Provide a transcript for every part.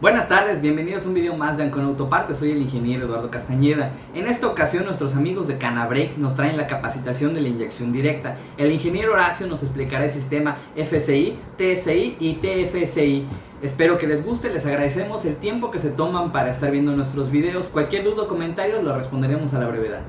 Buenas tardes, bienvenidos a un video más de Ancon Autopartes. Soy el ingeniero Eduardo Castañeda. En esta ocasión nuestros amigos de Canabrake nos traen la capacitación de la inyección directa. El ingeniero Horacio nos explicará el sistema FSI, TSI y TFSI. Espero que les guste, les agradecemos el tiempo que se toman para estar viendo nuestros videos. Cualquier duda o comentario lo responderemos a la brevedad.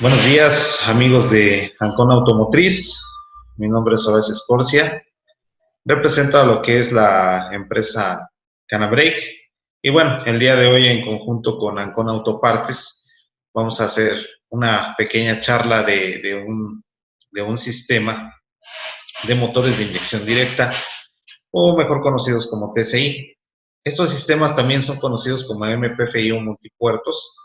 Buenos días, amigos de Ancon Automotriz. Mi nombre es Horacio Escorcia. Represento a lo que es la empresa Canabrake. Y bueno, el día de hoy, en conjunto con Ancon Autopartes, vamos a hacer una pequeña charla de un sistema de motores de inyección directa, o mejor conocidos como TSI. Estos sistemas también son conocidos como MPFI o multipuertos,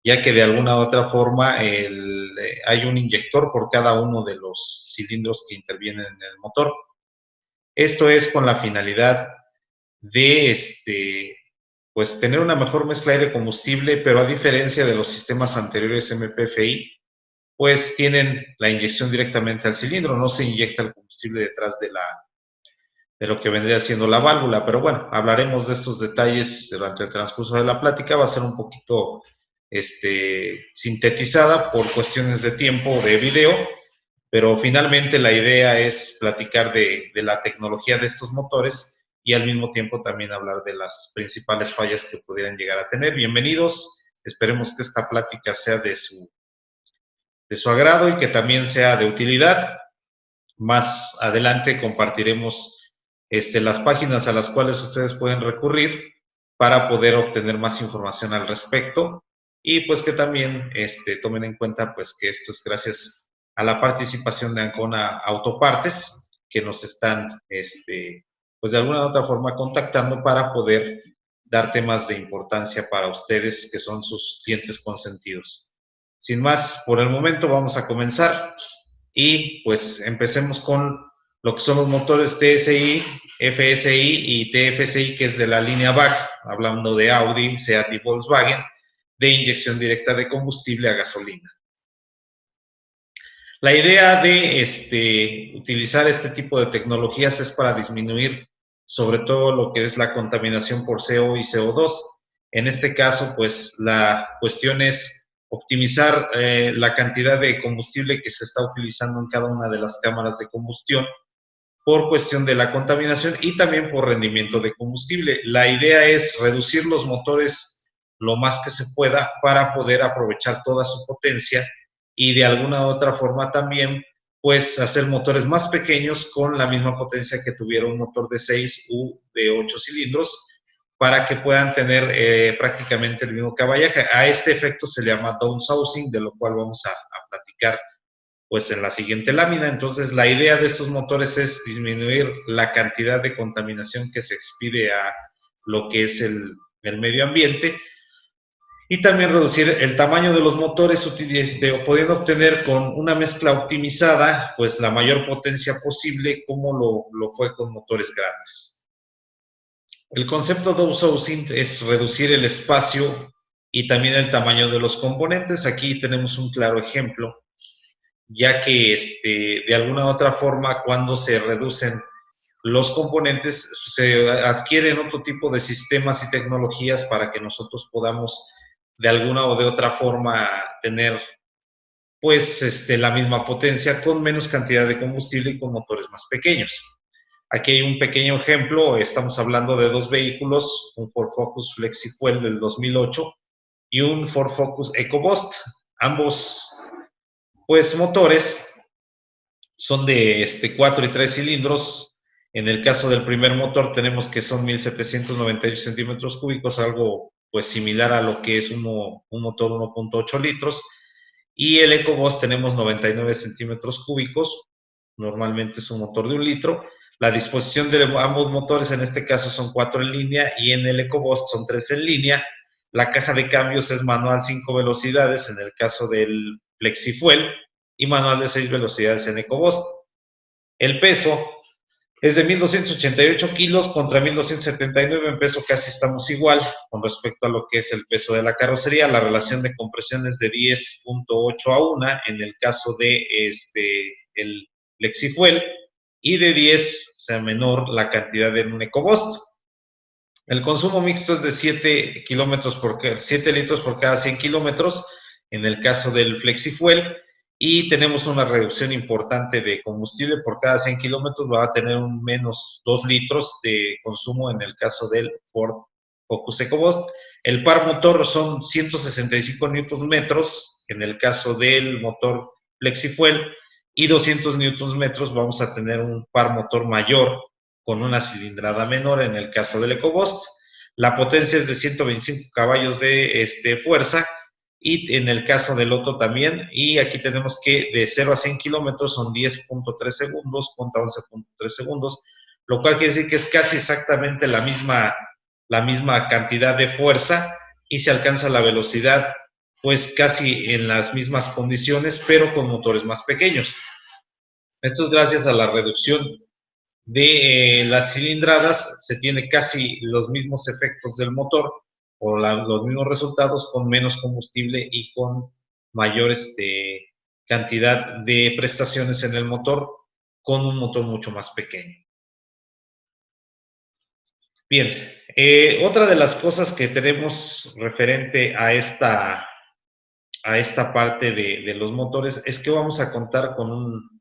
ya que de alguna u otra forma hay un inyector por cada uno de los cilindros que intervienen en el motor. Esto es con la finalidad de pues tener una mejor mezcla aire-combustible, pero a diferencia de los sistemas anteriores MPFI, pues tienen la inyección directamente al cilindro, no se inyecta el combustible detrás de lo que vendría siendo la válvula. Pero bueno, hablaremos de estos detalles durante el transcurso de la plática. Va a ser un poquito sintetizada por cuestiones de tiempo de video, pero finalmente la idea es platicar de la tecnología de estos motores y al mismo tiempo también hablar de las principales fallas que pudieran llegar a tener. Bienvenidos, esperemos que esta plática sea de su agrado y que también sea de utilidad. Más adelante compartiremos las páginas a las cuales ustedes pueden recurrir para poder obtener más información al respecto, y pues que también tomen en cuenta pues que esto es gracias a la participación de Ancona Autopartes, que nos están pues de alguna u otra forma contactando para poder dar temas de importancia para ustedes, que son sus clientes consentidos. Sin más, por el momento vamos a comenzar y pues empecemos con lo que son los motores TSI, FSI y TFSI, que es de la línea VAG, hablando de Audi, Seat y Volkswagen, de inyección directa de combustible a gasolina. La idea de utilizar este tipo de tecnologías es para disminuir sobre todo lo que es la contaminación por CO y CO2. En este caso, pues la cuestión es optimizar la cantidad de combustible que se está utilizando en cada una de las cámaras de combustión por cuestión de la contaminación y también por rendimiento de combustible. La idea es reducir los motores lo más que se pueda para poder aprovechar toda su potencia y de alguna u otra forma también pues hacer motores más pequeños con la misma potencia que tuviera un motor de 6 u de 8 cilindros, para que puedan tener prácticamente el mismo caballaje. A este efecto se le llama downsizing, de lo cual vamos a platicar pues en la siguiente lámina. Entonces la idea de estos motores es disminuir la cantidad de contaminación que se expide a lo que es el medio ambiente, y también reducir el tamaño de los motores, pudiendo obtener con una mezcla optimizada pues la mayor potencia posible, como lo fue con motores grandes. El concepto de downsizing es reducir el espacio y también el tamaño de los componentes. Aquí tenemos un claro ejemplo, ya que de alguna u otra forma, cuando se reducen los componentes, se adquieren otro tipo de sistemas y tecnologías para que nosotros podamos de alguna o de otra forma tener pues la misma potencia con menos cantidad de combustible y con motores más pequeños. Aquí hay un pequeño ejemplo. Estamos hablando de dos vehículos, un Ford Focus FlexiFuel del 2008 y un Ford Focus EcoBoost. Ambos pues motores son de 4 y 3 cilindros. En el caso del primer motor tenemos que son 1798 centímetros cúbicos, algo pues similar a lo que es un motor 1.8 litros. Y el EcoBoost tenemos 99 centímetros cúbicos, normalmente es un motor de 1 litro. La disposición de ambos motores en este caso son 4 en línea y en el EcoBoost son 3 en línea. La caja de cambios es manual 5 velocidades en el caso del FlexiFuel y manual de 6 velocidades en EcoBoost. El peso Es de 1.288 kilos contra 1.279 en peso, casi estamos igual con respecto a lo que es el peso de la carrocería. La relación de compresión es de 10.8 a 1 en el caso de el Flexifuel y de 10, o sea, menor la cantidad de un EcoBoost. El consumo mixto es de 7 litros por cada 100 kilómetros en el caso del Flexifuel y tenemos una reducción importante de combustible por cada 100 kilómetros, va a tener un menos 2 litros de consumo en el caso del Ford Focus EcoBoost. El par motor son 165 newton metros en el caso del motor Flexifuel y 200 newton metros vamos a tener un par motor mayor con una cilindrada menor en el caso del EcoBoost. La potencia es de 125 caballos de fuerza y en el caso del otro también. Y aquí tenemos que de 0 a 100 kilómetros son 10.3 segundos contra 11.3 segundos, lo cual quiere decir que es casi exactamente la misma cantidad de fuerza y se alcanza la velocidad pues casi en las mismas condiciones, pero con motores más pequeños. Esto es gracias a la reducción de las cilindradas, se tiene casi los mismos efectos del motor o los mismos resultados con menos combustible y con mayor cantidad de prestaciones en el motor con un motor mucho más pequeño. Bien, otra de las cosas que tenemos referente a esta parte de los motores es que vamos a contar con un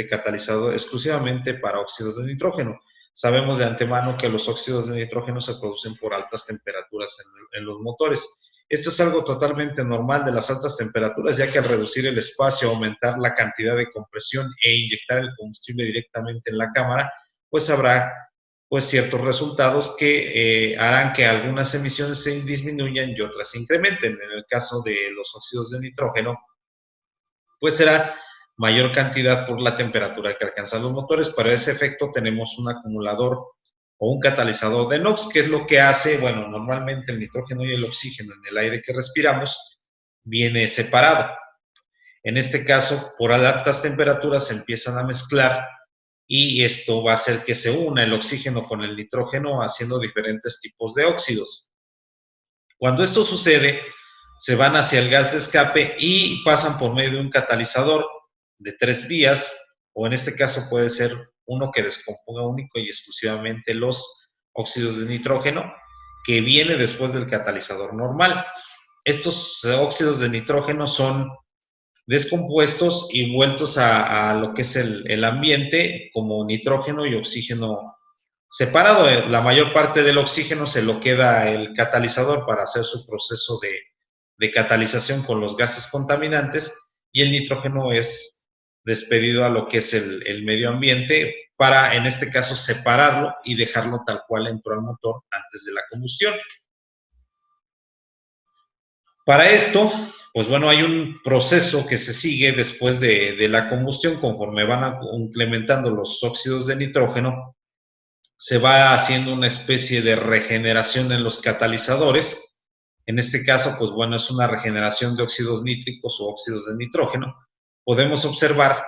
catalizador exclusivamente para óxidos de nitrógeno. Sabemos de antemano que los óxidos de nitrógeno se producen por altas temperaturas en los motores. Esto es algo totalmente normal de las altas temperaturas, ya que al reducir el espacio, aumentar la cantidad de compresión e inyectar el combustible directamente en la cámara, pues habrá pues ciertos resultados que harán que algunas emisiones se disminuyan y otras se incrementen. En el caso de los óxidos de nitrógeno, pues será mayor cantidad por la temperatura que alcanzan los motores. Para ese efecto tenemos un acumulador o un catalizador de NOx, que es lo que hace, bueno, normalmente el nitrógeno y el oxígeno en el aire que respiramos viene separado. En este caso, por altas temperaturas se empiezan a mezclar y esto va a hacer que se una el oxígeno con el nitrógeno haciendo diferentes tipos de óxidos. Cuando esto sucede, se van hacia el gas de escape y pasan por medio de un catalizador de 3 vías, o en este caso puede ser uno que descomponga único y exclusivamente los óxidos de nitrógeno, que viene después del catalizador normal. Estos óxidos de nitrógeno son descompuestos y vueltos a lo que es el ambiente como nitrógeno y oxígeno separado. La mayor parte del oxígeno se lo queda el catalizador para hacer su proceso de catalización con los gases contaminantes y el nitrógeno es despedido a lo que es el medio ambiente para, en este caso, separarlo y dejarlo tal cual entró al motor antes de la combustión. Para esto, pues bueno, hay un proceso que se sigue después de la combustión. Conforme van incrementando los óxidos de nitrógeno, se va haciendo una especie de regeneración en los catalizadores. En este caso, pues bueno, es una regeneración de óxidos nítricos o óxidos de nitrógeno. Podemos observar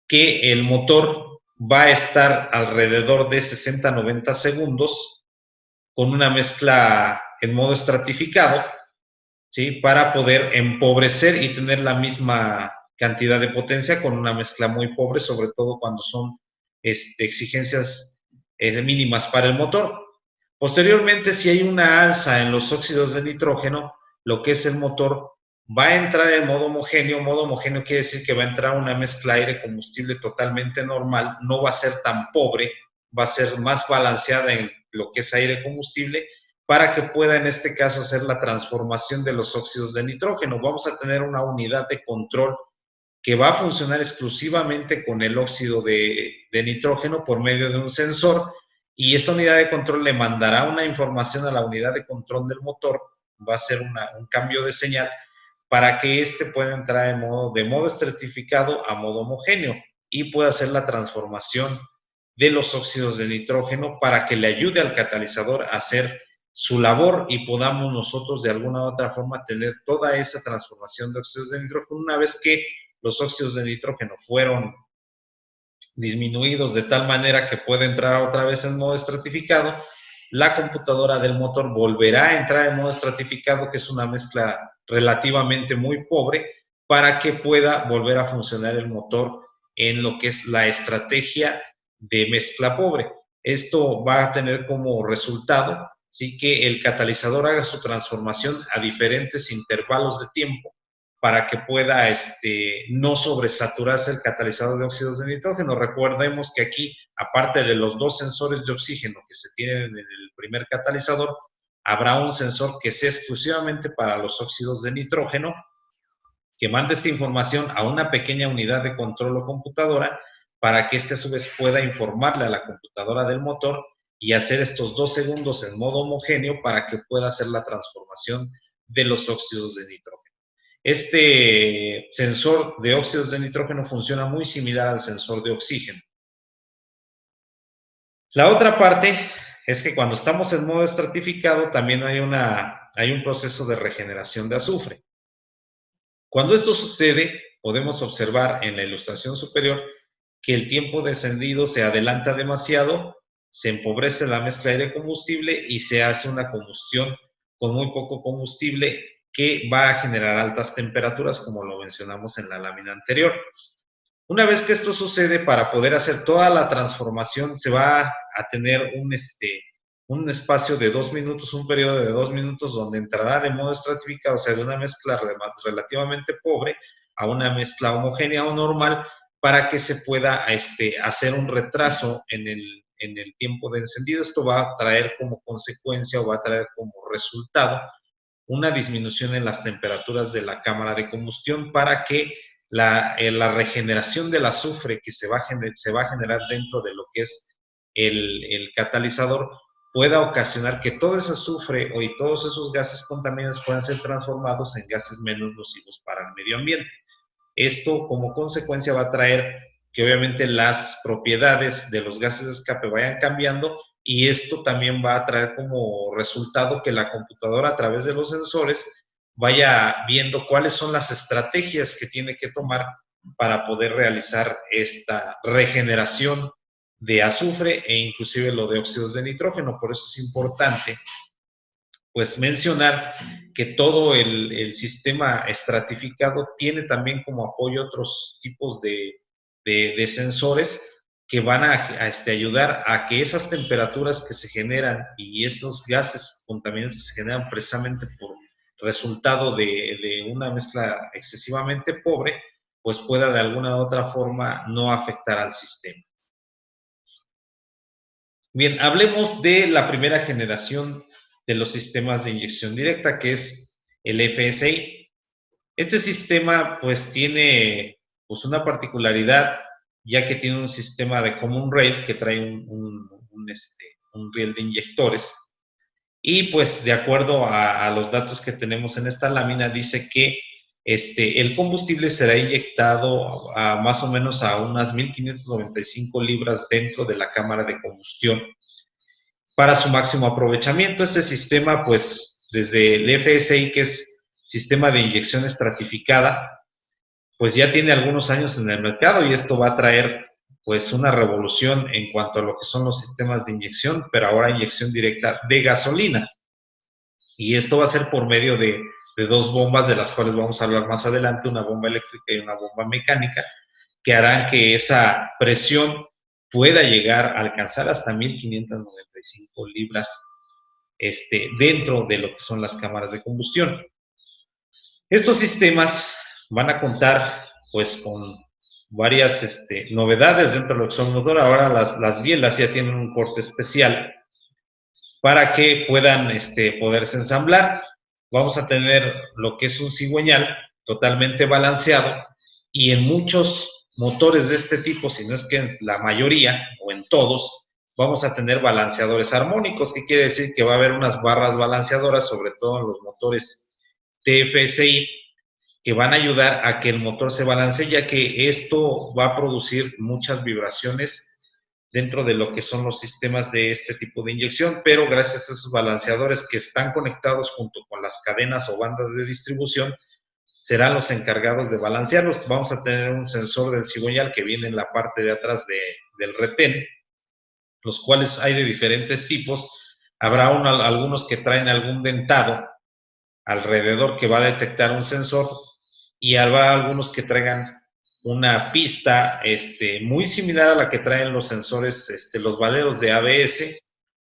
que el motor va a estar alrededor de 60-90 segundos con una mezcla en modo estratificado, ¿sí? Para poder empobrecer y tener la misma cantidad de potencia con una mezcla muy pobre, sobre todo cuando son exigencias mínimas para el motor. Posteriormente, si hay una alza en los óxidos de nitrógeno, lo que es el motor va a entrar en modo homogéneo. Modo homogéneo quiere decir que va a entrar una mezcla aire-combustible totalmente normal, no va a ser tan pobre, va a ser más balanceada en lo que es aire-combustible, para que pueda en este caso hacer la transformación de los óxidos de nitrógeno. Vamos a tener una unidad de control que va a funcionar exclusivamente con el óxido de nitrógeno por medio de un sensor, y esta unidad de control le mandará una información a la unidad de control del motor, va a ser un cambio de señal para que éste pueda entrar de modo estratificado a modo homogéneo y pueda hacer la transformación de los óxidos de nitrógeno para que le ayude al catalizador a hacer su labor y podamos nosotros de alguna u otra forma tener toda esa transformación de óxidos de nitrógeno. Una vez que los óxidos de nitrógeno fueron disminuidos de tal manera que puede entrar otra vez en modo estratificado, la computadora del motor volverá a entrar en modo estratificado, que es una mezcla relativamente muy pobre, para que pueda volver a funcionar el motor en lo que es la estrategia de mezcla pobre. Esto va a tener como resultado, sí, que el catalizador haga su transformación a diferentes intervalos de tiempo para que pueda no sobresaturarse el catalizador de óxidos de nitrógeno. Recordemos que aquí, aparte de los dos sensores de oxígeno que se tienen en el primer catalizador, habrá un sensor que sea exclusivamente para los óxidos de nitrógeno, que mande esta información a una pequeña unidad de control o computadora para que éste a su vez pueda informarle a la computadora del motor y hacer estos 2 segundos en modo homogéneo para que pueda hacer la transformación de los óxidos de nitrógeno. Este sensor de óxidos de nitrógeno funciona muy similar al sensor de oxígeno. La otra parte es que cuando estamos en modo estratificado también hay un proceso de regeneración de azufre. Cuando esto sucede, podemos observar en la ilustración superior que el tiempo de encendido se adelanta demasiado, se empobrece la mezcla aire-combustible y se hace una combustión con muy poco combustible que va a generar altas temperaturas, como lo mencionamos en la lámina anterior. Una vez que esto sucede, para poder hacer toda la transformación, se va a tener un espacio de 2 minutos, un periodo de 2 minutos, donde entrará de modo estratificado, o sea, de una mezcla relativamente pobre a una mezcla homogénea o normal, para que se pueda hacer un retraso en el tiempo de encendido. Esto va a traer como consecuencia o va a traer como resultado una disminución en las temperaturas de la cámara de combustión, para que la regeneración del azufre que se va a generar dentro de lo que es el catalizador pueda ocasionar que todo ese azufre y todos esos gases contaminantes puedan ser transformados en gases menos nocivos para el medio ambiente. Esto como consecuencia va a traer que obviamente las propiedades de los gases de escape vayan cambiando, y esto también va a traer como resultado que la computadora, a través de los sensores, vaya viendo cuáles son las estrategias que tiene que tomar para poder realizar esta regeneración de azufre e inclusive lo de óxidos de nitrógeno. Por eso es importante pues mencionar que todo el sistema estratificado tiene también como apoyo otros tipos de sensores que van a ayudar a que esas temperaturas que se generan y esos gases contaminantes se generan precisamente por resultado de una mezcla excesivamente pobre, pues pueda de alguna u otra forma no afectar al sistema. Bien, hablemos de la primera generación de los sistemas de inyección directa, que es el FSI. Este sistema pues tiene pues una particularidad, ya que tiene un sistema de common rail que trae un riel de inyectores, y pues de acuerdo a los datos que tenemos en esta lámina, dice que el combustible será inyectado más o menos a unas 1595 libras dentro de la cámara de combustión para su máximo aprovechamiento. Este sistema, pues desde el FSI, que es sistema de inyección estratificada, pues ya tiene algunos años en el mercado, y esto va a traer pues una revolución en cuanto a lo que son los sistemas de inyección, pero ahora inyección directa de gasolina. Y esto va a ser por medio de dos bombas, de las cuales vamos a hablar más adelante, una bomba eléctrica y una bomba mecánica, que harán que esa presión pueda llegar a alcanzar hasta 1595 libras dentro de lo que son las cámaras de combustión. Estos sistemas van a contar pues con varias novedades dentro de lo que son motor. Ahora las bielas ya tienen un corte especial para que puedan poderse ensamblar. Vamos a tener lo que es un cigüeñal totalmente balanceado, y en muchos motores de este tipo, si no es que en la mayoría o en todos, vamos a tener balanceadores armónicos, que quiere decir que va a haber unas barras balanceadoras, sobre todo en los motores TFSI, que van a ayudar a que el motor se balancee, ya que esto va a producir muchas vibraciones dentro de lo que son los sistemas de este tipo de inyección, pero gracias a esos balanceadores que están conectados junto con las cadenas o bandas de distribución, serán los encargados de balancearlos. Vamos a tener un sensor del cigüeñal que viene en la parte de atrás del retén, los cuales hay de diferentes tipos. Habrá algunos que traen algún dentado alrededor que va a detectar un sensor, y habrá algunos que traigan una pista muy similar a la que traen los sensores, los valeros de ABS,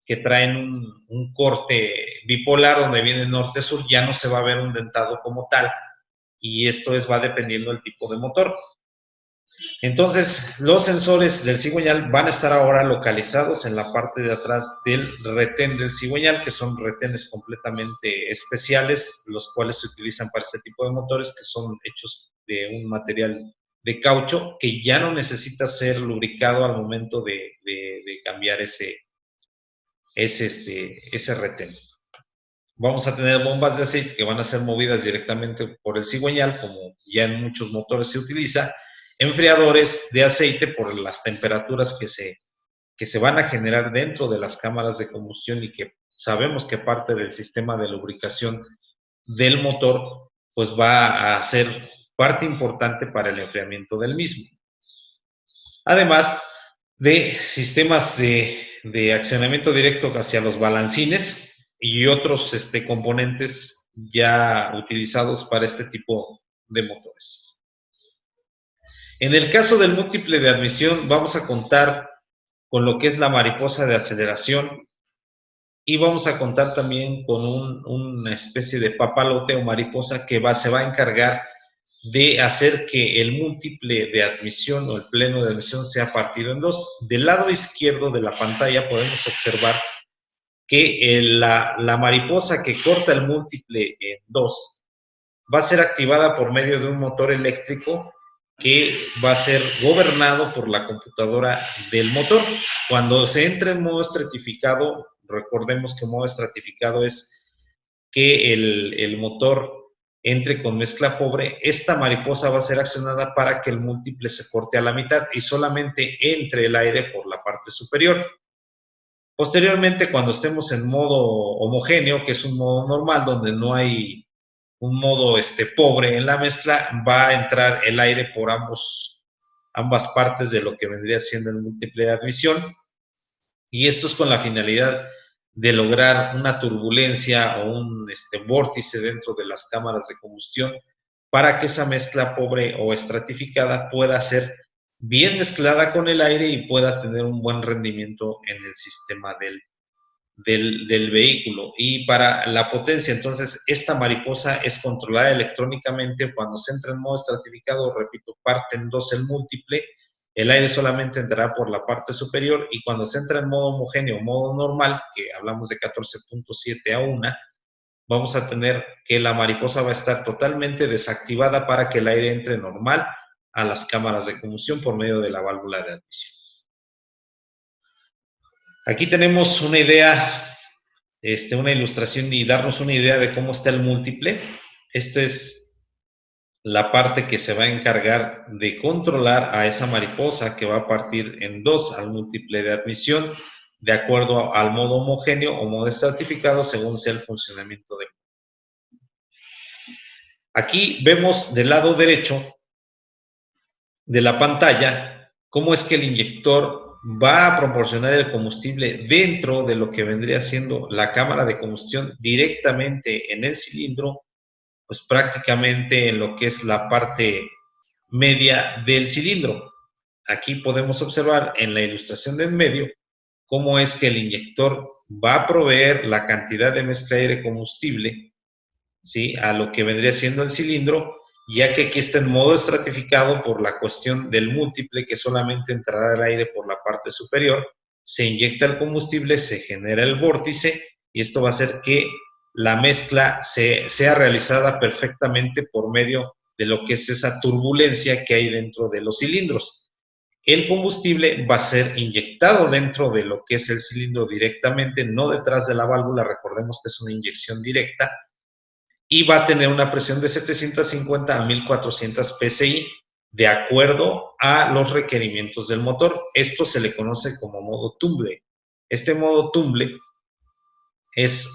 que traen un corte bipolar donde viene norte-sur. Ya no se va a ver un dentado como tal, y esto va dependiendo del tipo de motor. Entonces, los sensores del cigüeñal van a estar ahora localizados en la parte de atrás del retén del cigüeñal, que son retenes completamente especiales, los cuales se utilizan para este tipo de motores, que son hechos de un material de caucho que ya no necesita ser lubricado al momento de cambiar ese retén. Vamos a tener bombas de aceite que van a ser movidas directamente por el cigüeñal, como ya en muchos motores se utiliza, enfriadores de aceite por las temperaturas que se van a generar dentro de las cámaras de combustión, y que sabemos que parte del sistema de lubricación del motor pues va a ser parte importante para el enfriamiento del mismo. Además de sistemas de accionamiento directo hacia los balancines y otros componentes ya utilizados para este tipo de motores. En el caso del múltiple de admisión, vamos a contar con lo que es la mariposa de aceleración, y vamos a contar también con una especie de papalote o mariposa que se va a encargar de hacer que el múltiple de admisión o el pleno de admisión sea partido en dos. Del lado izquierdo de la pantalla podemos observar que la mariposa que corta el múltiple en dos va a ser activada por medio de un motor eléctrico que va a ser gobernado por la computadora del motor. Cuando se entra en modo estratificado, recordemos que modo estratificado es que el motor entre con mezcla pobre. Esta mariposa va a ser accionada para que el múltiple se corte a la mitad y solamente entre el aire por la parte superior. Posteriormente, cuando estemos en modo homogéneo, que es un modo normal donde no hay un modo pobre en la mezcla, va a entrar el aire por ambas partes de lo que vendría siendo el múltiple de admisión, y esto es con la finalidad de lograr una turbulencia o un vórtice dentro de las cámaras de combustión, para que esa mezcla pobre o estratificada pueda ser bien mezclada con el aire y pueda tener un buen rendimiento en el sistema del vehículo. Y para la potencia, entonces, esta mariposa es controlada electrónicamente. Cuando se entra en modo estratificado, repito, parte en dos el múltiple, el aire solamente entrará por la parte superior, y cuando se entra en modo homogéneo, modo normal, que hablamos de 14.7 a 1, vamos a tener que la mariposa va a estar totalmente desactivada para que el aire entre normal a las cámaras de combustión por medio de la válvula de admisión. Aquí tenemos una idea, una ilustración, y darnos una idea de cómo está el múltiple. Esta es la parte que se va a encargar de controlar a esa mariposa que va a partir en dos al múltiple de admisión, de acuerdo al modo homogéneo o modo estratificado, según sea el funcionamiento del. Aquí vemos del lado derecho de la pantalla cómo es que el inyector va a proporcionar el combustible dentro de lo que vendría siendo la cámara de combustión, directamente en el cilindro, pues prácticamente en lo que es la parte media del cilindro. Aquí podemos observar en la ilustración de en medio cómo es que el inyector va a proveer la cantidad de mezcla aire-combustible, ¿sí?, a lo que vendría siendo el cilindro, ya que aquí está en modo estratificado por la cuestión del múltiple, que solamente entrará el aire por la parte superior, se inyecta el combustible, se genera el vórtice, y esto va a hacer que la mezcla sea realizada perfectamente por medio de lo que es esa turbulencia que hay dentro de los cilindros. El combustible va a ser inyectado dentro de lo que es el cilindro directamente, no detrás de la válvula. Recordemos que es una inyección directa, y va a tener una presión de 750 a 1400 psi, de acuerdo a los requerimientos del motor. Esto se le conoce como modo tumble. Este modo tumble es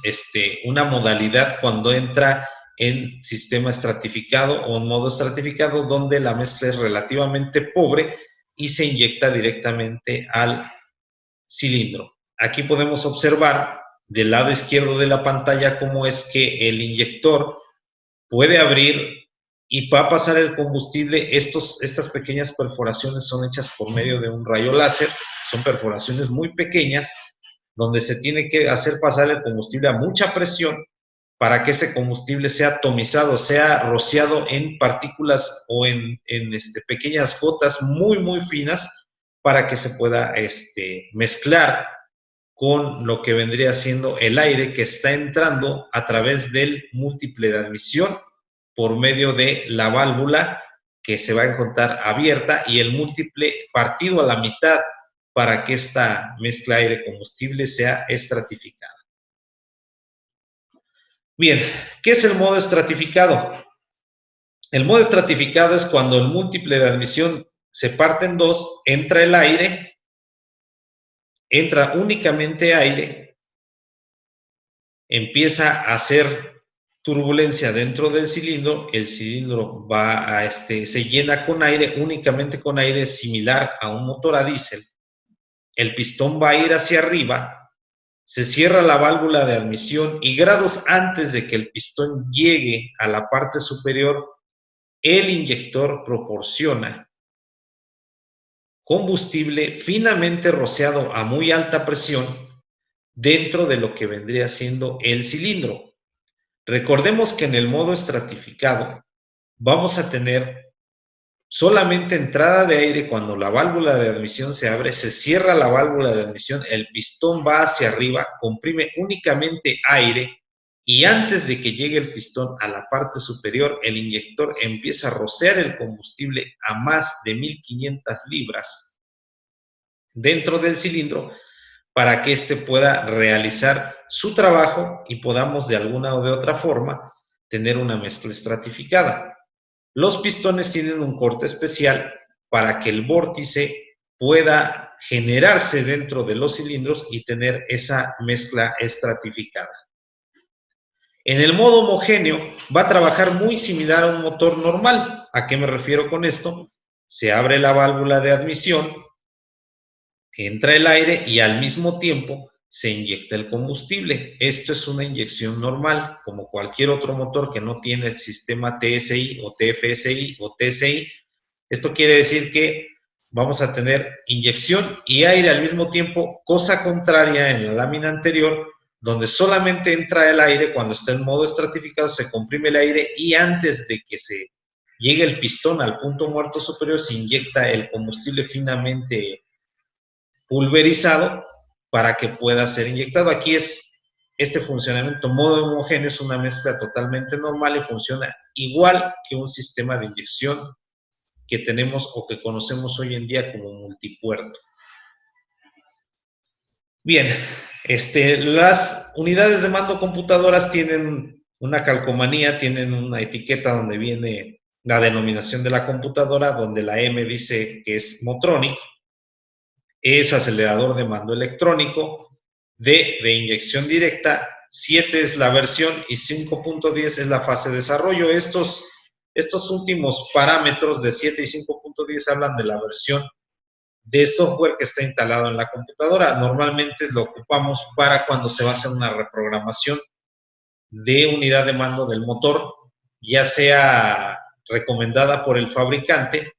una modalidad cuando entra en sistema estratificado o en modo estratificado, donde la mezcla es relativamente pobre y se inyecta directamente al cilindro. Aquí podemos observar del lado izquierdo de la pantalla cómo es que el inyector puede abrir y va a pasar el combustible. Estas pequeñas perforaciones son hechas por medio de un rayo láser, son perforaciones muy pequeñas, donde se tiene que hacer pasar el combustible a mucha presión para que ese combustible sea atomizado, sea rociado en partículas o en pequeñas gotas muy, muy finas para que se pueda mezclar con lo que vendría siendo el aire que está entrando a través del múltiple de admisión por medio de la válvula que se va a encontrar abierta y el múltiple partido a la mitad para que esta mezcla aire-combustible sea estratificada. Bien, ¿qué es el modo estratificado? El modo estratificado es cuando el múltiple de admisión se parte en dos, entra el aire, entra únicamente aire, empieza a hacer turbulencia dentro del cilindro, el cilindro va se llena con aire, únicamente con aire similar a un motor a diésel, el pistón va a ir hacia arriba, se cierra la válvula de admisión y grados antes de que el pistón llegue a la parte superior, el inyector proporciona combustible finamente rociado a muy alta presión dentro de lo que vendría siendo el cilindro. Recordemos que en el modo estratificado vamos a tener solamente entrada de aire cuando la válvula de admisión se abre, se cierra la válvula de admisión, el pistón va hacia arriba, comprime únicamente aire y antes de que llegue el pistón a la parte superior, el inyector empieza a rociar el combustible a más de 1500 libras dentro del cilindro para que éste pueda realizar su trabajo y podamos de alguna o de otra forma tener una mezcla estratificada. Los pistones tienen un corte especial para que el vórtice pueda generarse dentro de los cilindros y tener esa mezcla estratificada. En el modo homogéneo va a trabajar muy similar a un motor normal. ¿A qué me refiero con esto? Se abre la válvula de admisión, entra el aire y al mismo tiempo se inyecta el combustible. Esto es una inyección normal, como cualquier otro motor que no tiene el sistema TSI o TFSI o TSI. Esto quiere decir que vamos a tener inyección y aire al mismo tiempo, cosa contraria en la lámina anterior, donde solamente entra el aire cuando está en modo estratificado, se comprime el aire y antes de que se llegue el pistón al punto muerto superior se inyecta el combustible finamente pulverizado para que pueda ser inyectado. Aquí es este funcionamiento modo homogéneo, es una mezcla totalmente normal y funciona igual que un sistema de inyección que tenemos o que conocemos hoy en día como multipuerto. Bien, las unidades de mando computadoras tienen una calcomanía, tienen una etiqueta donde viene la denominación de la computadora, donde la M dice que es Motronic, es acelerador de mando electrónico, D de inyección directa, 7 es la versión y 5.10 es la fase de desarrollo. Estos últimos parámetros de 7 y 5.10 hablan de la versión de software que está instalado en la computadora. Normalmente lo ocupamos para cuando se va a hacer una reprogramación de unidad de mando del motor, ya sea recomendada por el fabricante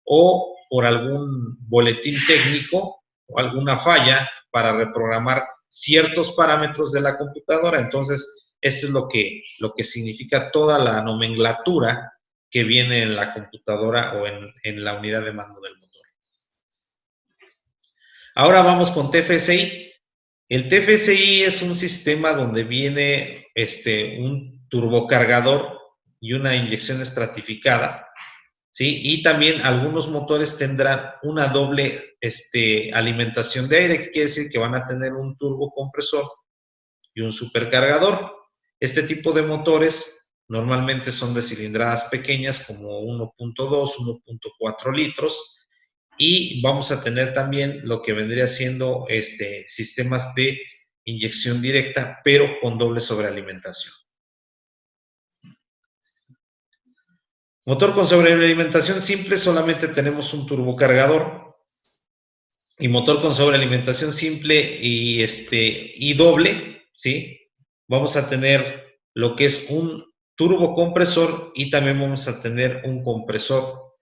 o por algún boletín técnico o alguna falla para reprogramar ciertos parámetros de la computadora. Entonces, esto es lo que significa toda la nomenclatura que viene en la computadora o en la unidad de mando del motor. Ahora vamos con TFSI. El TFSI es un sistema donde viene un turbocargador y una inyección estratificada, ¿sí? Y también algunos motores tendrán una doble alimentación de aire, que quiere decir que van a tener un turbocompresor y un supercargador. Este tipo de motores normalmente son de cilindradas pequeñas como 1.2, 1.4 litros. Y vamos a tener también lo que vendría siendo sistemas de inyección directa, pero con doble sobrealimentación. Motor con sobrealimentación simple, solamente tenemos un turbocargador. Y motor con sobrealimentación simple y doble, ¿sí? Vamos a tener lo que es un turbocompresor y también vamos a tener un compresor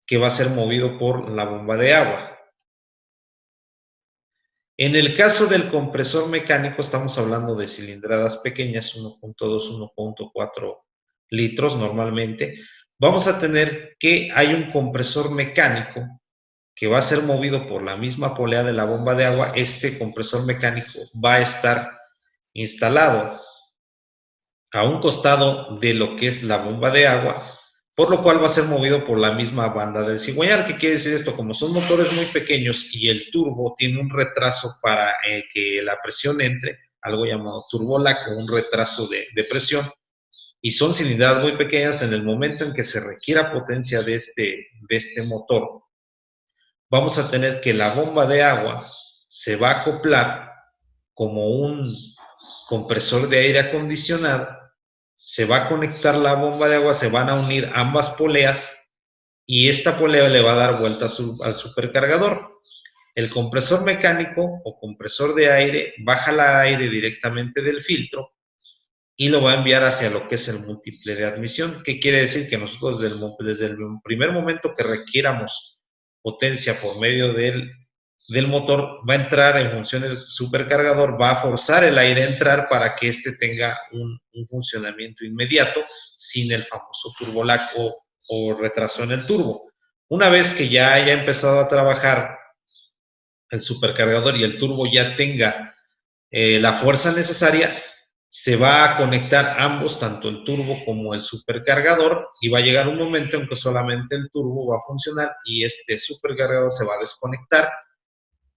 que va a ser movido por la bomba de agua. En el caso del compresor mecánico, estamos hablando de cilindradas pequeñas, 1.2, 1.4 litros normalmente. Vamos a tener que hay un compresor mecánico que va a ser movido por la misma polea de la bomba de agua. Este compresor mecánico va a estar instalado a un costado de lo que es la bomba de agua, por lo cual va a ser movido por la misma banda del cigüeñal. ¿Qué quiere decir esto? Como son motores muy pequeños y el turbo tiene un retraso para que la presión entre, algo llamado turbolag, o un retraso de presión, y son cilindradas muy pequeñas, en el momento en que se requiera potencia de este motor, vamos a tener que la bomba de agua se va a acoplar como un compresor de aire acondicionado, se va a conectar la bomba de agua, se van a unir ambas poleas y esta polea le va a dar vuelta al supercargador. El compresor mecánico o compresor de aire va a jalar aire directamente del filtro y lo va a enviar hacia lo que es el múltiple de admisión. ¿Qué quiere decir? Que nosotros desde el primer momento que requieramos potencia por medio del motor, va a entrar en función del supercargador, va a forzar el aire a entrar para que éste tenga un funcionamiento inmediato sin el famoso turbolag o retraso en el turbo. Una vez que ya haya empezado a trabajar el supercargador y el turbo ya tenga la fuerza necesaria, se va a conectar ambos, tanto el turbo como el supercargador, y va a llegar un momento en que solamente el turbo va a funcionar y este supercargador se va a desconectar.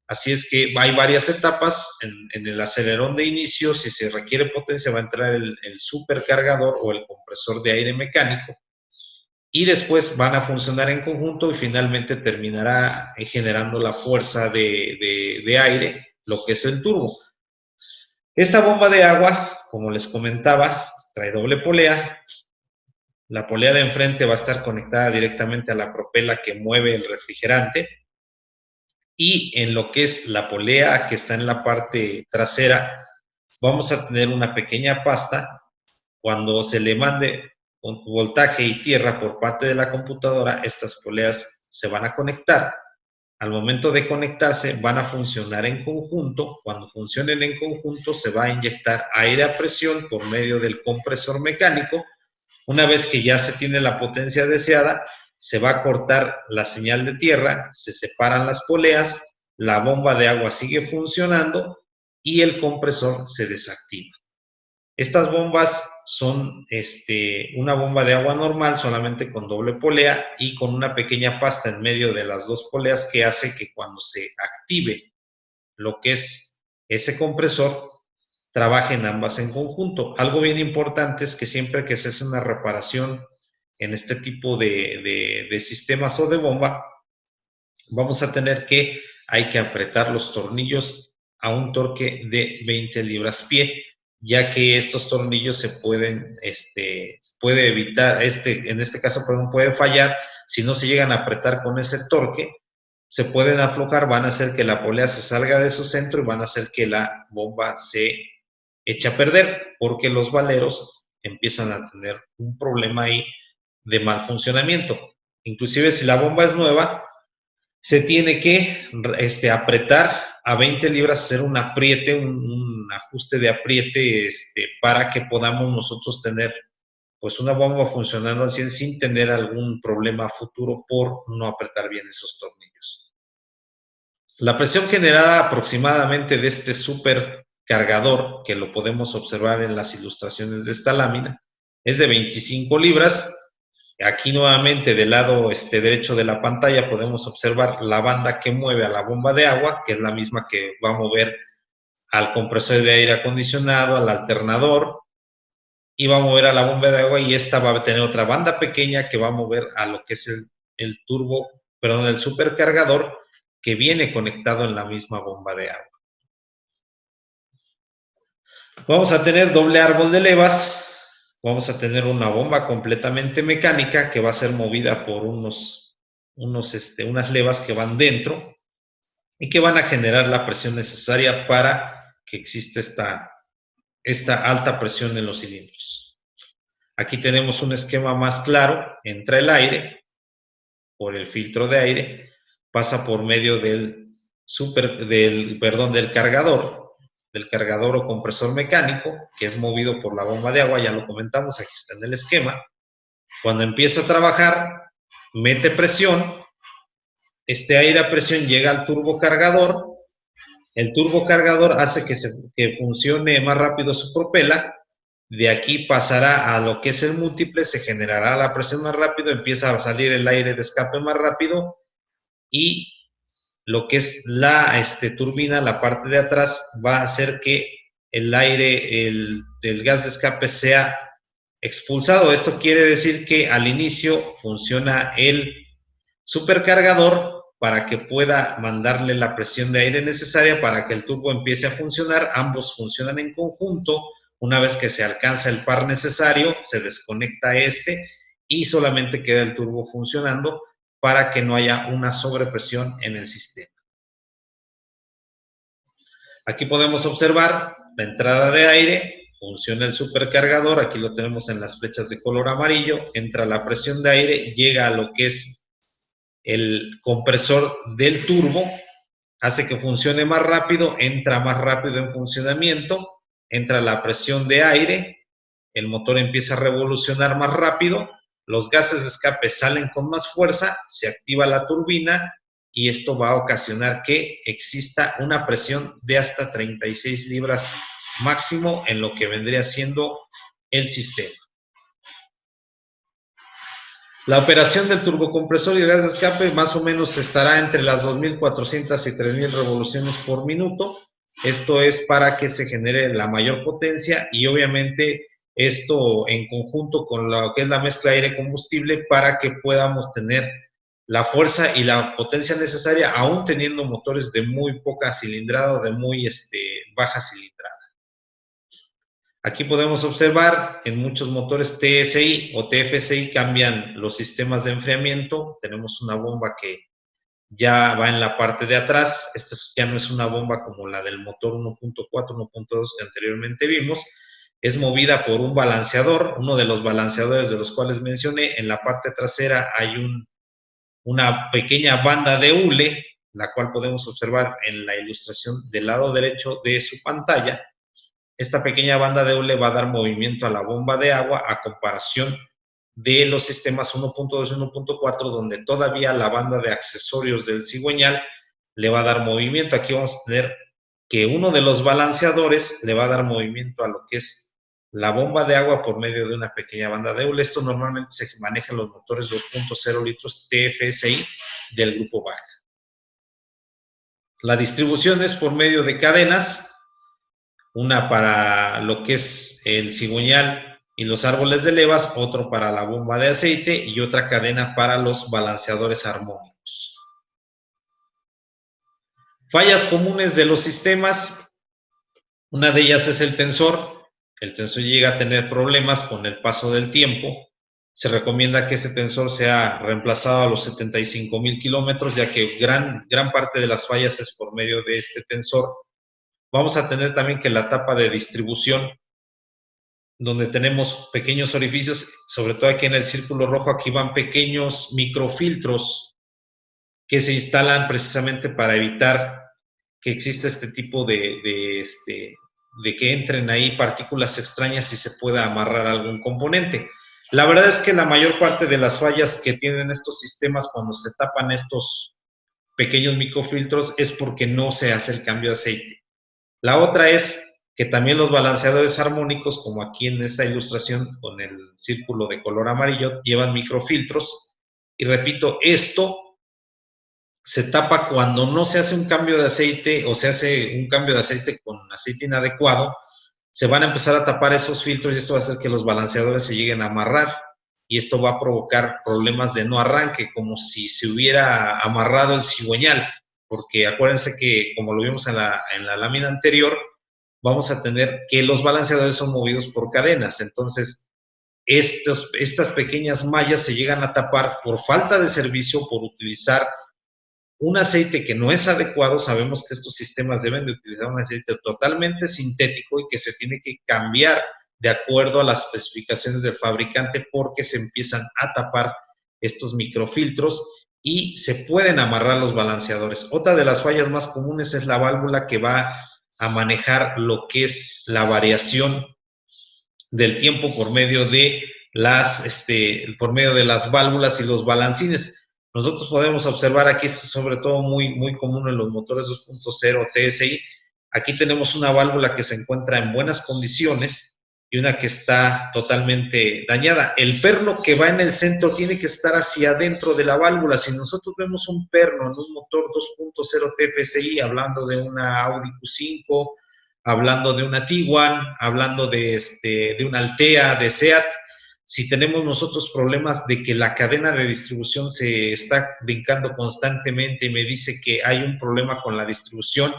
Así es que hay varias etapas. En el acelerón de inicio, si se requiere potencia, va a entrar el supercargador o el compresor de aire mecánico, y después van a funcionar en conjunto y finalmente terminará generando la fuerza de aire, lo que es el turbo. Esta bomba de agua, como les comentaba, trae doble polea. La polea de enfrente va a estar conectada directamente a la propela que mueve el refrigerante, y en lo que es la polea que está en la parte trasera, vamos a tener una pequeña pasta. Cuando se le mande un voltaje y tierra por parte de la computadora, estas poleas se van a conectar. Al momento de conectarse van a funcionar en conjunto. Cuando funcionen en conjunto se va a inyectar aire a presión por medio del compresor mecánico. Una vez que ya se tiene la potencia deseada, se va a cortar la señal de tierra, se separan las poleas, la bomba de agua sigue funcionando y el compresor se desactiva. Estas bombas son una bomba de agua normal, solamente con doble polea y con una pequeña pasta en medio de las dos poleas, que hace que cuando se active lo que es ese compresor, trabajen ambas en conjunto. Algo bien importante es que siempre que se hace una reparación en este tipo de sistemas o de bomba, vamos a tener hay que apretar los tornillos a un torque de 20 libras-pie, ya que estos tornillos se pueden, puede evitar, en este caso, perdón, puede fallar. Si no se llegan a apretar con ese torque, se pueden aflojar, van a hacer que la polea se salga de su centro y van a hacer que la bomba se eche a perder, porque los valeros empiezan a tener un problema ahí de mal funcionamiento. Inclusive si la bomba es nueva, se tiene que apretar a 20 libras, hacer un apriete, un ajuste de apriete, para que podamos nosotros tener pues una bomba funcionando al 100 sin tener algún problema futuro por no apretar bien esos tornillos. La presión generada aproximadamente de este supercargador, que lo podemos observar en las ilustraciones de esta lámina, es de 25 libras. Aquí nuevamente del lado derecho de la pantalla podemos observar la banda que mueve a la bomba de agua, que es la misma que va a mover al compresor de aire acondicionado, al alternador, y va a mover a la bomba de agua, y esta va a tener otra banda pequeña que va a mover a lo que es el supercargador, que viene conectado en la misma bomba de agua. Vamos a tener doble árbol de levas. vamos a tener una bomba completamente mecánica que va a ser movida por unas levas que van dentro y que van a generar la presión necesaria para que exista esta alta presión en los cilindros. Aquí tenemos un esquema más claro. Entra el aire por el filtro de aire, pasa por medio del cargador o compresor mecánico, que es movido por la bomba de agua. Ya lo comentamos, aquí está en el esquema. Cuando empieza a trabajar, mete presión, este aire a presión llega al turbocargador, el turbocargador hace que funcione más rápido su propela. De aquí pasará a lo que es el múltiple, se generará la presión más rápido, empieza a salir el aire de escape más rápido y lo que es la turbina, la parte de atrás, va a hacer que el aire, el gas de escape sea expulsado. Esto quiere decir que al inicio funciona el supercargador para que pueda mandarle la presión de aire necesaria para que el turbo empiece a funcionar. Ambos funcionan en conjunto. Una vez que se alcanza el par necesario, se desconecta y solamente queda el turbo funcionando para que no haya una sobrepresión en el sistema. Aquí podemos observar la entrada de aire, funciona el supercargador, aquí lo tenemos en las flechas de color amarillo, entra la presión de aire, llega a lo que es el compresor del turbo, hace que funcione más rápido, entra más rápido en funcionamiento, entra la presión de aire, el motor empieza a revolucionar más rápido, los gases de escape salen con más fuerza, se activa la turbina y esto va a ocasionar que exista una presión de hasta 36 libras máximo en lo que vendría siendo el sistema. La operación del turbocompresor y el gas de escape más o menos estará entre las 2.400 y 3.000 revoluciones por minuto. Esto es para que se genere la mayor potencia y obviamente esto en conjunto con lo que es la mezcla aire-combustible para que podamos tener la fuerza y la potencia necesaria aún teniendo motores de muy poca cilindrada o de muy baja cilindrada. Aquí podemos observar en muchos motores TSI o TFSI cambian los sistemas de enfriamiento. Tenemos una bomba que ya va en la parte de atrás. Esta ya no es una bomba como la del motor 1.4, 1.2 que anteriormente vimos. Es movida por un balanceador, uno de los balanceadores de los cuales mencioné. En la parte trasera hay una pequeña banda de hule, la cual podemos observar en la ilustración del lado derecho de su pantalla. Esta pequeña banda de hule va a dar movimiento a la bomba de agua a comparación de los sistemas 1.2 y 1.4, donde todavía la banda de accesorios del cigüeñal le va a dar movimiento. Aquí vamos a tener que uno de los balanceadores le va a dar movimiento a lo que es la bomba de agua por medio de una pequeña banda de hule. Esto normalmente se maneja en los motores 2.0 litros TFSI del grupo BAG. La distribución es por medio de cadenas, una para lo que es el cigüeñal y los árboles de levas, otro para la bomba de aceite y otra cadena para los balanceadores armónicos. Fallas comunes de los sistemas, una de ellas es el tensor. El tensor llega a tener problemas con el paso del tiempo. Se recomienda que ese tensor sea reemplazado a los 75,000 kilómetros, ya que gran parte de las fallas es por medio de este tensor. Vamos a tener también que la tapa de distribución, donde tenemos pequeños orificios, sobre todo aquí en el círculo rojo, aquí van pequeños microfiltros que se instalan precisamente para evitar que exista este tipo de que entren ahí partículas extrañas y se pueda amarrar algún componente. La verdad es que la mayor parte de las fallas que tienen estos sistemas cuando se tapan estos pequeños microfiltros es porque no se hace el cambio de aceite. La otra es que también los balanceadores armónicos, como aquí en esta ilustración con el círculo de color amarillo, llevan microfiltros. Y repito, esto se tapa cuando no se hace un cambio de aceite o se hace un cambio de aceite con aceite inadecuado. Se van a empezar a tapar esos filtros y esto va a hacer que los balanceadores se lleguen a amarrar. Y esto va a provocar problemas de no arranque, como si se hubiera amarrado el cigüeñal. Porque acuérdense que, como lo vimos en la lámina anterior, vamos a tener que los balanceadores son movidos por cadenas. Entonces, estas pequeñas mallas se llegan a tapar por falta de servicio, por utilizar un aceite que no es adecuado. Sabemos que estos sistemas deben de utilizar un aceite totalmente sintético y que se tiene que cambiar de acuerdo a las especificaciones del fabricante, porque se empiezan a tapar estos microfiltros y se pueden amarrar los balanceadores. Otra de las fallas más comunes es la válvula, que va a manejar lo que es la variación del tiempo por medio de las válvulas y los balancines. Nosotros podemos observar aquí, esto es sobre todo muy común en los motores 2.0 TSI. Aquí tenemos una válvula que se encuentra en buenas condiciones y una que está totalmente dañada. El perno que va en el centro tiene que estar hacia adentro de la válvula. Si nosotros vemos un perno en un motor 2.0 TFSI, hablando de una Audi Q5, hablando de una Tiguan, hablando de una Altea, de SEAT, si tenemos nosotros problemas de que la cadena de distribución se está brincando constantemente y me dice que hay un problema con la distribución,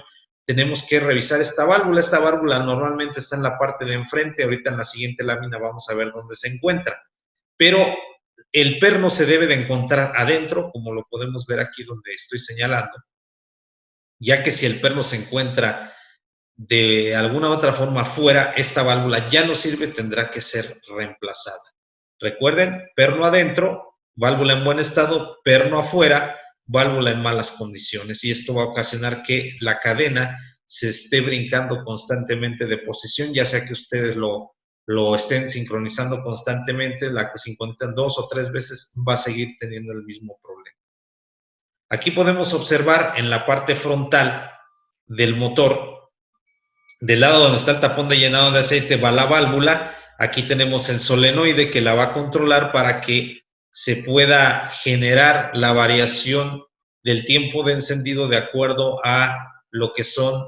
tenemos que revisar esta válvula. Esta válvula normalmente está en la parte de enfrente. Ahorita en la siguiente lámina vamos a ver dónde se encuentra. Pero el perno se debe de encontrar adentro, como lo podemos ver aquí donde estoy señalando, ya que si el perno se encuentra de alguna otra forma fuera, esta válvula ya no sirve, tendrá que ser reemplazada. Recuerden, perno adentro, válvula en buen estado; perno afuera, válvula en malas condiciones, y esto va a ocasionar que la cadena se esté brincando constantemente de posición, ya sea que ustedes lo estén sincronizando constantemente. La que sincronizan 2 o 3 veces va a seguir teniendo el mismo problema. Aquí podemos observar en la parte frontal del motor, del lado donde está el tapón de llenado de aceite, va la válvula. Aquí tenemos el solenoide que la va a controlar para que se pueda generar la variación del tiempo de encendido de acuerdo a lo que son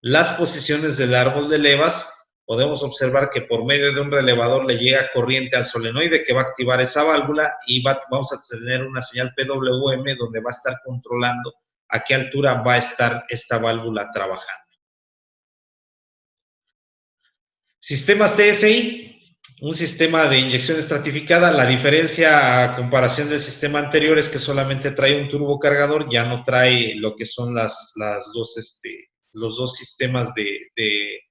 las posiciones del árbol de levas. Podemos observar que por medio de un relevador le llega corriente al solenoide, que va a activar esa válvula, y vamos a tener una señal PWM donde va a estar controlando a qué altura va a estar esta válvula trabajando. Sistemas TSI, un sistema de inyección estratificada. La diferencia a comparación del sistema anterior es que solamente trae un turbocargador, ya no trae lo que son los dos sistemas de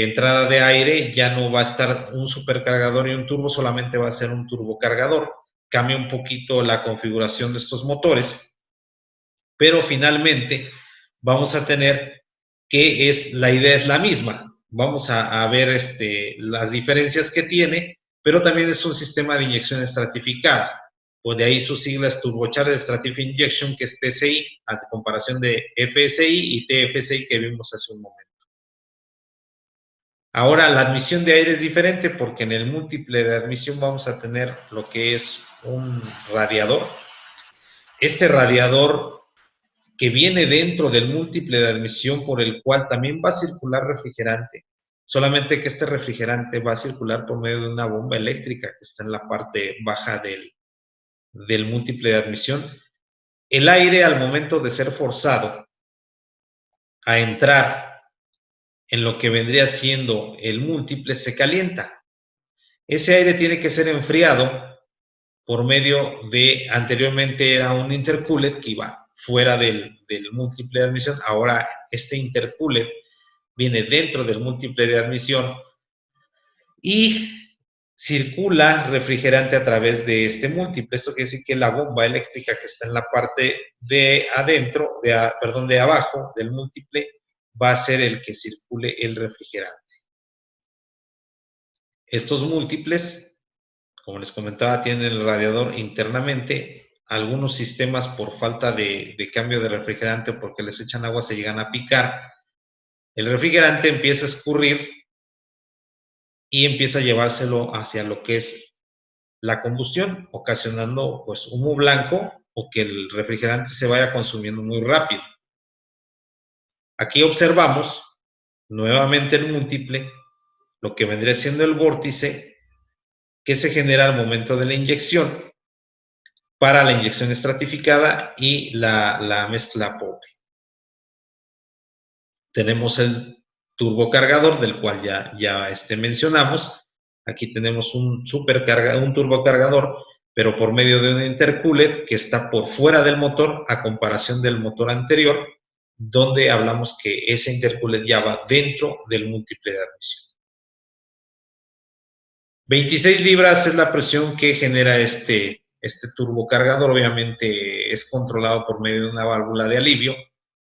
entrada de aire. Ya no va a estar un supercargador y un turbo, solamente va a ser un turbocargador. Cambia un poquito la configuración de estos motores, pero finalmente vamos a tener que la idea es la misma. Vamos a ver las diferencias que tiene, pero también es un sistema de inyección estratificada. Pues de ahí sus siglas Turbocharged Stratified Injection, que es TSI, a comparación de FSI y TFSI que vimos hace un momento. Ahora, la admisión de aire es diferente, porque en el múltiple de admisión vamos a tener lo que es un radiador. Este radiador, que viene dentro del múltiple de admisión, por el cual también va a circular refrigerante, solamente que este refrigerante va a circular por medio de una bomba eléctrica que está en la parte baja del múltiple de admisión. El aire, al momento de ser forzado a entrar en lo que vendría siendo el múltiple, se calienta. Ese aire tiene que ser enfriado por medio de, anteriormente era un intercooler que iba fuera del múltiple de admisión. Ahora este intercooler viene dentro del múltiple de admisión y circula refrigerante a través de este múltiple. Esto quiere decir que la bomba eléctrica que está en la parte de adentro, de abajo del múltiple, va a ser el que circule el refrigerante. Estos múltiples, como les comentaba, tienen el radiador internamente. Algunos sistemas, por falta de cambio de refrigerante, porque les echan agua, se llegan a picar. El refrigerante empieza a escurrir y empieza a llevárselo hacia lo que es la combustión, ocasionando pues humo blanco, o que el refrigerante se vaya consumiendo muy rápido. Aquí observamos nuevamente el múltiple, lo que vendría siendo el vórtice que se genera al momento de la inyección, para la inyección estratificada y la mezcla pobre. Tenemos el turbocargador, del cual ya mencionamos, Aquí tenemos un turbocargador, pero por medio de un intercooler que está por fuera del motor a comparación del motor anterior, donde hablamos que ese intercooler ya va dentro del múltiple de admisión. 26 libras es la presión que genera este turbocargador. Obviamente es controlado por medio de una válvula de alivio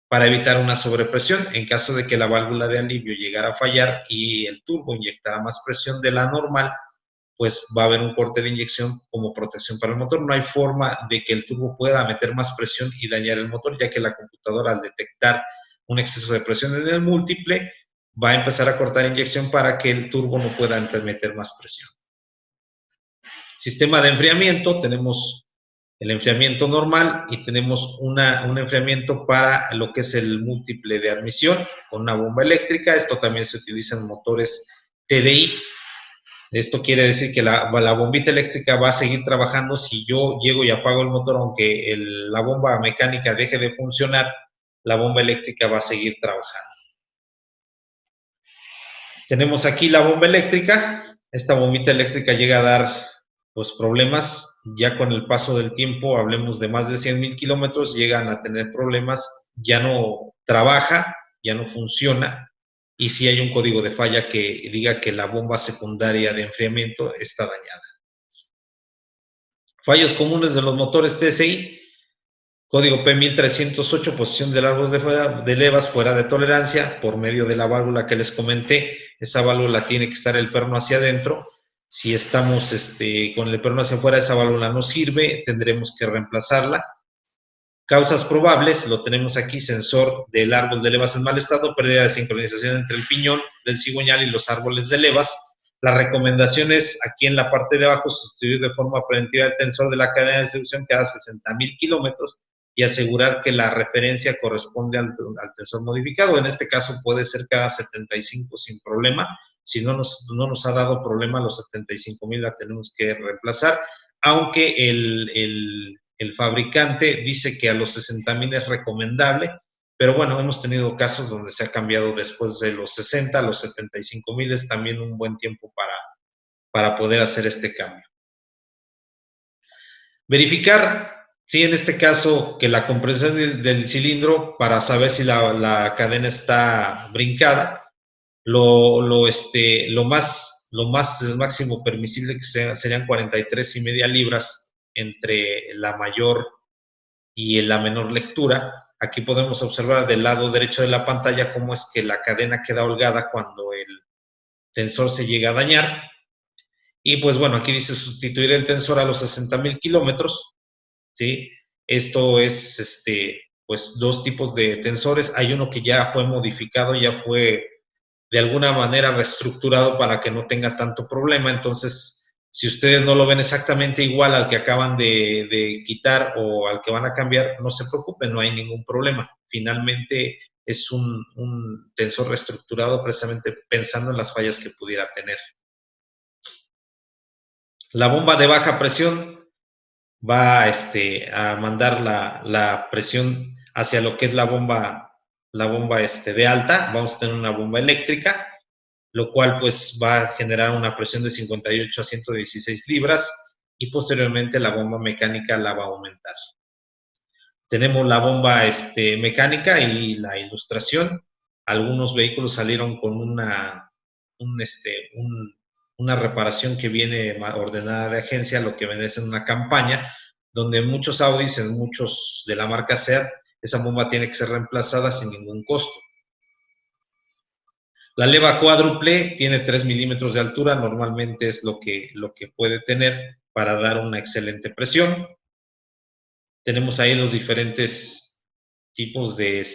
para evitar una sobrepresión. En caso de que la válvula de alivio llegara a fallar y el turbo inyectara más presión de la normal, pues va a haber un corte de inyección como protección para el motor. No hay forma de que el turbo pueda meter más presión y dañar el motor, ya que la computadora, al detectar un exceso de presión en el múltiple, va a empezar a cortar inyección para que el turbo no pueda meter más presión. Sistema de enfriamiento, tenemos el enfriamiento normal y tenemos un enfriamiento para lo que es el múltiple de admisión con una bomba eléctrica. Esto también se utiliza en motores TDI. Esto quiere decir que la bombita eléctrica va a seguir trabajando si yo llego y apago el motor, aunque la bomba mecánica deje de funcionar, la bomba eléctrica va a seguir trabajando. Tenemos aquí la bomba eléctrica. Esta bombita eléctrica llega a dar pues problemas ya con el paso del tiempo. Hablemos de más de 100,000 kilómetros, llegan a tener problemas, ya no trabaja, ya no funciona, y si hay un código de falla que diga que la bomba secundaria de enfriamiento está dañada. Fallos comunes de los motores TSI: código P1308, posición del árbol de levas fuera de tolerancia por medio de la válvula que les comenté. Esa válvula tiene que estar el perno hacia adentro. Si estamos con el perno hacia afuera, esa válvula no sirve, tendremos que reemplazarla. Causas probables, lo tenemos aquí: sensor del árbol de levas en mal estado, pérdida de sincronización entre el piñón del cigüeñal y los árboles de levas. La recomendación es, aquí en la parte de abajo, sustituir de forma preventiva el tensor de la cadena de distribución cada 60,000 kilómetros y asegurar que la referencia corresponde al tensor modificado. En este caso puede ser cada 75 sin problema. Si no nos ha dado problema, los 75,000 la tenemos que reemplazar, aunque el fabricante dice que a los 60,000 es recomendable, pero bueno, hemos tenido casos donde se ha cambiado después de los 60, los 75,000 es también un buen tiempo para poder hacer este cambio. Verificar, sí, en este caso, que la compresión del cilindro, para saber si la cadena está brincada. El máximo permisible que serían 43,5 libras entre la mayor y la menor lectura. Aquí podemos observar del lado derecho de la pantalla cómo es que la cadena queda holgada cuando el tensor se llega a dañar. Y pues bueno, aquí dice sustituir el tensor a los 60,000 kilómetros, ¿sí? Esto es pues dos tipos de tensores. Hay uno que ya fue modificado, ya fue de alguna manera reestructurado para que no tenga tanto problema. Entonces, si ustedes no lo ven exactamente igual al que acaban de quitar o al que van a cambiar, no se preocupen, no hay ningún problema. Finalmente es un tensor reestructurado precisamente pensando en las fallas que pudiera tener. La bomba de baja presión va a mandar la presión hacia lo que es la bomba de alta. Vamos a tener una bomba eléctrica, lo cual pues va a generar una presión de 58 a 116 libras, y posteriormente la bomba mecánica la va a aumentar. Tenemos la bomba mecánica y la ilustración. Algunos vehículos salieron con una reparación que viene ordenada de agencia, lo que viene es una campaña, donde en muchos Audis, en muchos de la marca Seat, esa bomba tiene que ser reemplazada sin ningún costo. La leva cuádruple tiene 3 milímetros de altura, normalmente es lo que puede tener para dar una excelente presión. Tenemos ahí los diferentes tipos de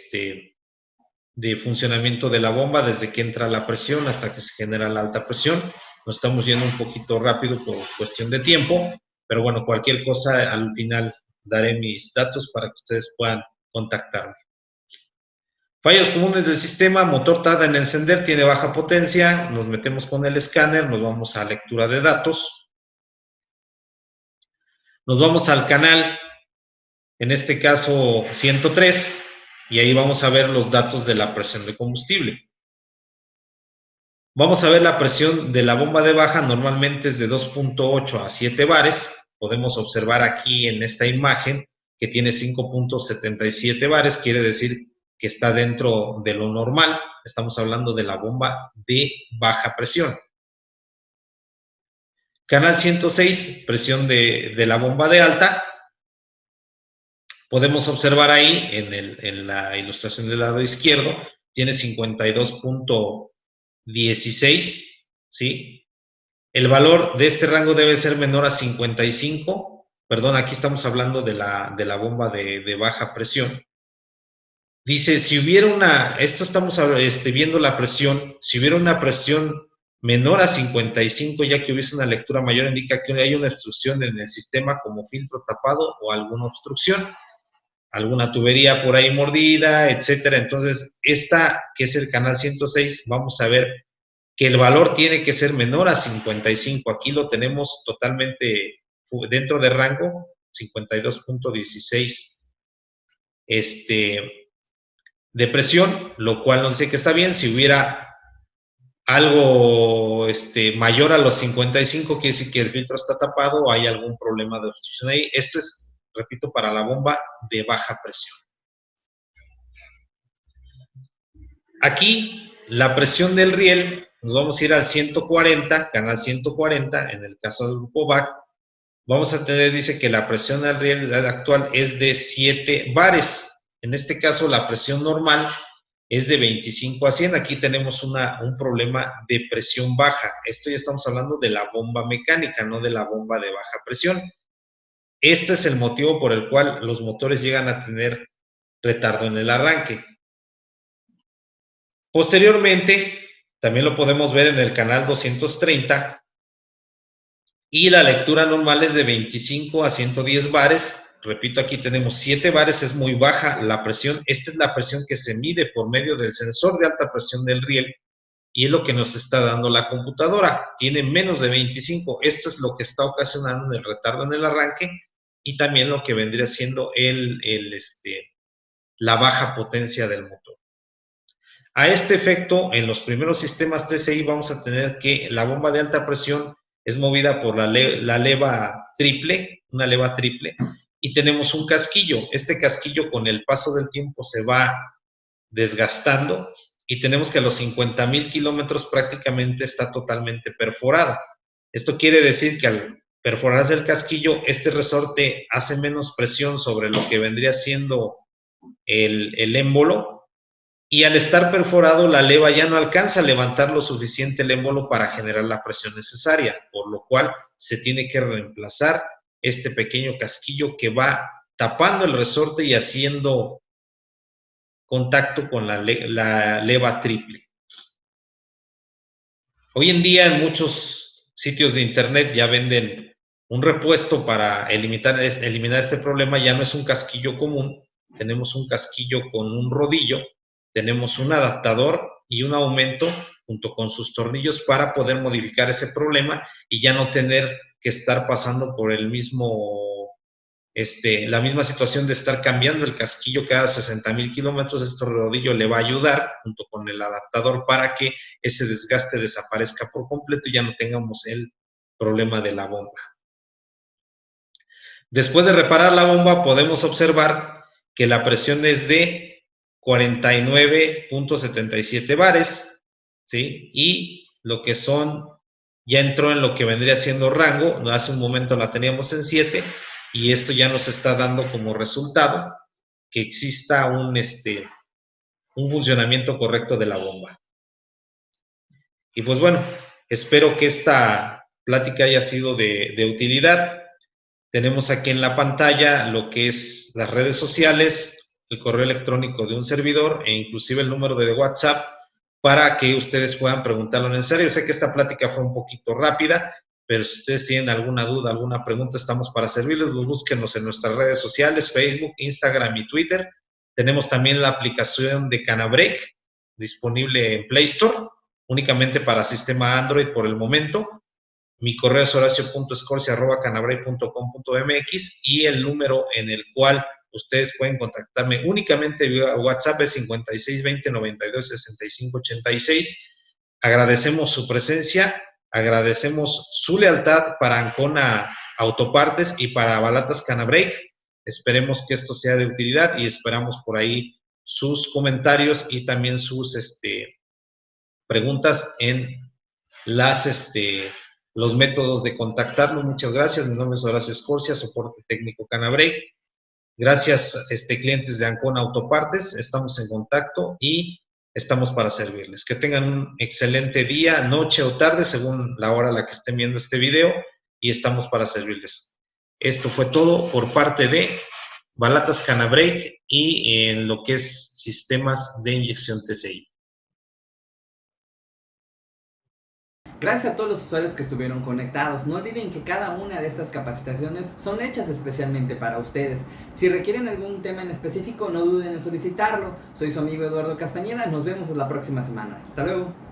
funcionamiento de la bomba, desde que entra la presión hasta que se genera la alta presión. Nos estamos yendo un poquito rápido por cuestión de tiempo, pero bueno, cualquier cosa al final daré mis datos para que ustedes puedan contactarme. Fallos comunes del sistema: motor tarda en encender, tiene baja potencia. Nos metemos con el escáner, nos vamos a lectura de datos. Nos vamos al canal, en este caso 103, y ahí vamos a ver los datos de la presión de combustible. Vamos a ver la presión de la bomba de baja, normalmente es de 2.8 a 7 bares. Podemos observar aquí en esta imagen que tiene 5.77 bares, quiere decir que está dentro de lo normal. Estamos hablando de la bomba de baja presión. Canal 106, presión de la bomba de alta. Podemos observar ahí en la ilustración del lado izquierdo, tiene 52.16, ¿sí? El valor de este rango debe ser menor a 55. Perdón, aquí estamos hablando de la bomba de baja presión. Dice, si hubiera esto estamos viendo la presión, si hubiera una presión menor a 55, ya que hubiese una lectura mayor, indica que hay una obstrucción en el sistema como filtro tapado o alguna obstrucción, alguna tubería por ahí mordida, etcétera. Entonces, esta que es el canal 106, vamos a ver que el valor tiene que ser menor a 55. Aquí lo tenemos totalmente dentro de rango, 52.16 de presión, lo cual nos dice que está bien. Si hubiera algo mayor a los 55, quiere decir que el filtro está tapado o hay algún problema de obstrucción ahí. Esto es, repito, para la bomba de baja presión. Aquí, la presión del riel, nos vamos a ir al 140, canal 140, en el caso del grupo BAC. Vamos a tener, dice que la presión del riel actual es de 7 bares. En este caso, la presión normal es de 25 a 100. Aquí tenemos un problema de presión baja. Esto ya estamos hablando de la bomba mecánica, no de la bomba de baja presión. Este es el motivo por el cual los motores llegan a tener retardo en el arranque. Posteriormente, también lo podemos ver en el canal 230, y la lectura normal es de 25 a 110 bares. Repito, aquí tenemos 7 bares, es muy baja la presión. Esta es la presión que se mide por medio del sensor de alta presión del riel, y es lo que nos está dando la computadora. Tiene menos de 25. Esto es lo que está ocasionando el retardo en el arranque, y también lo que vendría siendo la baja potencia del motor. A este efecto, en los primeros sistemas TCI vamos a tener que la bomba de alta presión es movida por la leva triple, una leva triple, y tenemos un casquillo. Este casquillo con el paso del tiempo se va desgastando, y tenemos que a los 50,000 kilómetros prácticamente está totalmente perforado. Esto quiere decir que al perforarse el casquillo, este resorte hace menos presión sobre lo que vendría siendo el émbolo, y al estar perforado, la leva ya no alcanza a levantar lo suficiente el émbolo para generar la presión necesaria, por lo cual se tiene que reemplazar este pequeño casquillo que va tapando el resorte y haciendo contacto con la leva triple. Hoy en día en muchos sitios de internet ya venden un repuesto para eliminar este problema. Ya no es un casquillo común, tenemos un casquillo con un rodillo, tenemos un adaptador y un aumento junto con sus tornillos para poder modificar ese problema y ya no tener que estar pasando por la misma situación de estar cambiando el casquillo cada 60,000 kilómetros. Este rodillo le va a ayudar junto con el adaptador para que ese desgaste desaparezca por completo y ya no tengamos el problema de la bomba. Después de reparar la bomba, podemos observar que la presión es de 49.77 bares, ¿sí? Y lo que ya entró en lo que vendría siendo rango. Hace un momento la teníamos en 7, y esto ya nos está dando como resultado que exista un funcionamiento correcto de la bomba. Y pues bueno, espero que esta plática haya sido de utilidad. Tenemos aquí en la pantalla lo que es las redes sociales, el correo electrónico de un servidor e inclusive el número de WhatsApp para que ustedes puedan preguntarlo necesario. Yo sé que esta plática fue un poquito rápida, pero si ustedes tienen alguna duda, alguna pregunta, estamos para servirles. Búsquenos en nuestras redes sociales, Facebook, Instagram y Twitter. Tenemos también la aplicación de Canabreak disponible en Play Store, únicamente para sistema Android por el momento. Mi correo es horacio.escorcia@canabreak.com.mx, y el número en el cual ustedes pueden contactarme únicamente vía WhatsApp es 5620 92 65 86. agradecemos su presencia, agradecemos su lealtad para Ancona Autopartes y para Balatas Canabrake. Esperemos que esto sea de utilidad y esperamos por ahí sus comentarios y también sus preguntas en los métodos de contactarlo. Muchas gracias. Mi nombre es Horacio Escorcia, soporte técnico Canabrake. Gracias, clientes de Ancona Autopartes. Estamos en contacto y estamos para servirles. Que tengan un excelente día, noche o tarde, según la hora a la que estén viendo este video, y estamos para servirles. Esto fue todo por parte de Balatas Canabrake y en lo que es sistemas de inyección TCI. Gracias a todos los usuarios que estuvieron conectados. No olviden que cada una de estas capacitaciones son hechas especialmente para ustedes. Si requieren algún tema en específico, no duden en solicitarlo. Soy su amigo Eduardo Castañeda. Nos vemos la próxima semana. Hasta luego.